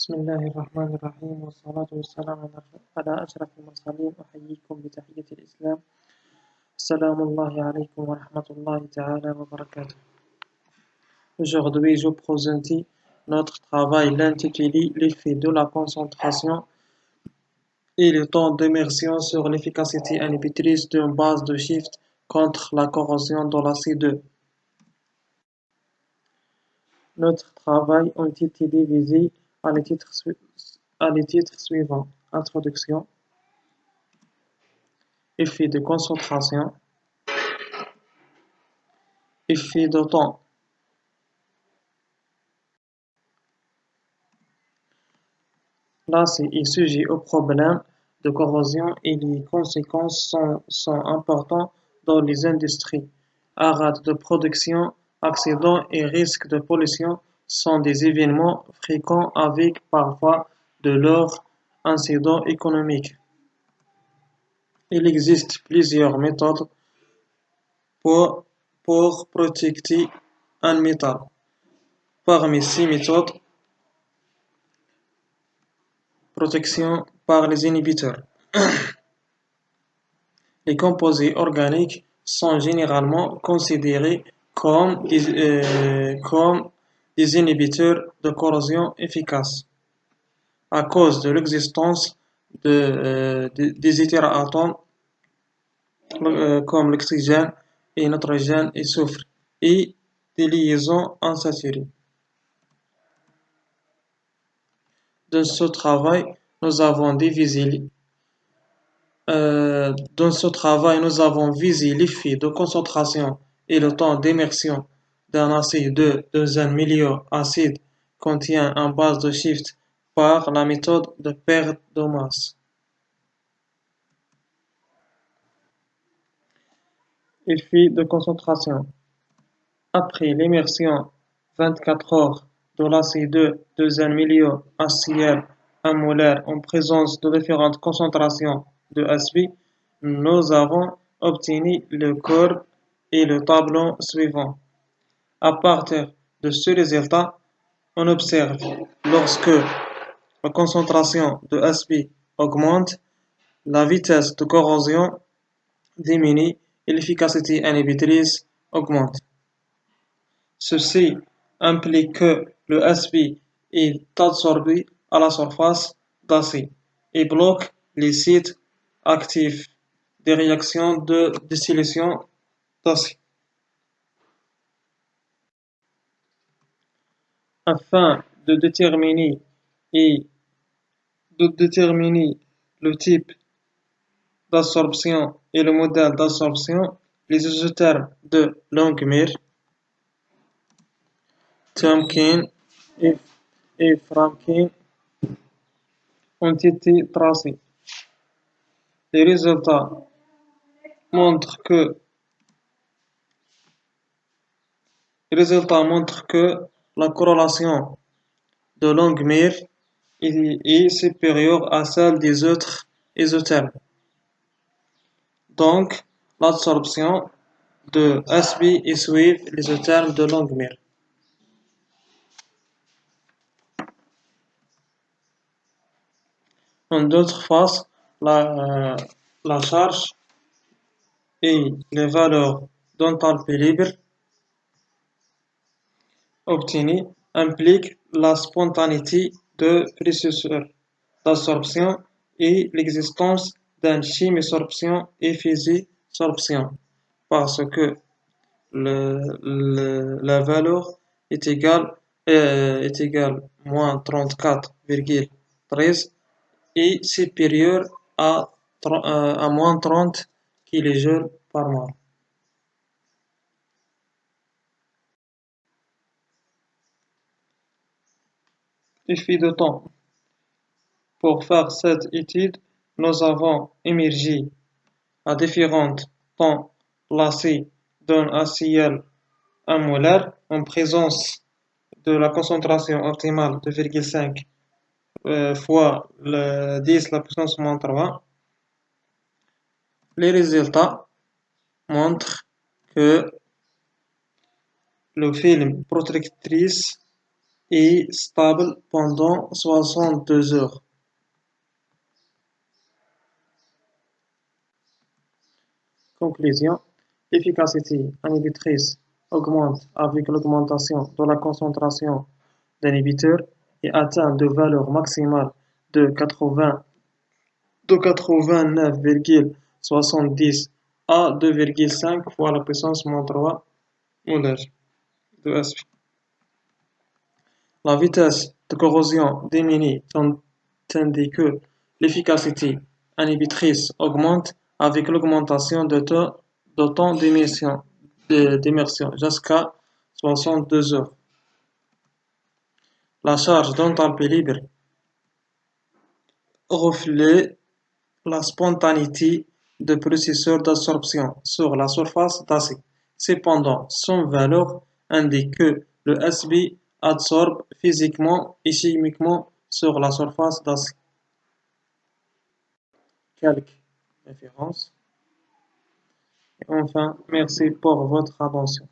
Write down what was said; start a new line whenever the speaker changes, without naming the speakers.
بسم الله الرحمن الرحيم والصلاة والسلام على أشرف المرسلين أحييكم بتحية الإسلام السلام الله عليكم ورحمة الله تعالى وبركاته. Aujourd'hui, je présente notre travail l'intitulé l'effet de la concentration et le temps d'immersion sur l'efficacité inhibitrice d'une base de shift contre la corrosion de l'acide. Notre travail a été divisé à les titres suivants. Introduction, effet de concentration, effet de temps. Là, c'est sujet au problème de corrosion et les conséquences sont importantes dans les industries. Arrêt de production, accidents et risques de pollution sont des événements fréquents avec parfois de lourds incidents économiques. Il existe plusieurs méthodes pour protéger un métal. Parmi ces méthodes, protection par les inhibiteurs. Les composés organiques sont généralement considérés comme des inhibiteurs de corrosion efficaces à cause de l'existence des hétéroatomes comme l'oxygène et nitrogène et soufre et des liaisons insaturées. Dans ce travail, nous avons visé l'effet de concentration et le temps d'immersion d'un acide dans un milieu acide contient en base de shift par la méthode de perte de masse. Effet de concentration. Après l'immersion 24 heures de l'acide dans un milieu acidique molaire en présence de différentes concentrations de SB, nous avons obtenu le courbe et le tableau suivant. À partir de ce résultat, on observe lorsque la concentration de SB augmente, la vitesse de corrosion diminue et l'efficacité inhibitrice augmente. Ceci implique que le SB est absorbé à la surface d'acide et bloque les sites actifs des réactions de distillation d'acide. Afin de déterminer le type d'absorption et le modèle d'absorption, les isothermes de Langmuir, Temkin et Franklin ont été tracés. Les résultats montrent que la corrélation de Langmuir est supérieure à celle des autres isothermes. Donc, l'absorption de SB est suivie l'isotherme de Langmuir. En d'autres phases, la charge et les valeurs d'enthalpie libre obtenues impliquent la spontanéité de processus d'absorption et l'existence d'un chimisorption et physisorption parce que la valeur est égale moins 34,13 et supérieure à moins 30 kJ par mol. Effet de temps. Pour faire cette étude, nous avons émergé à différents temps placés d'un HCl molaire en présence de la concentration optimale de 2,5 fois le 10 la puissance moins 3. Les résultats montrent que le film protectrice est stable pendant 62 heures. Conclusion. L'efficacité inhibitrice augmente avec l'augmentation de la concentration d'inhibiteurs et atteint de valeurs maximales de 89,70 à 2,5 fois la puissance moins 3 molaire de Sp. La vitesse de corrosion diminue tandis que l'efficacité inhibitrice augmente avec l'augmentation de temps d'immersion jusqu'à 62 heures. La charge d'enthalpie libre reflète la spontanéité de processus d'absorption sur la surface d'acier. Cependant, son valeur indique que le Sb absorbe physiquement et chimiquement sur la surface d'acier. Quelques références. Et enfin, merci pour votre attention.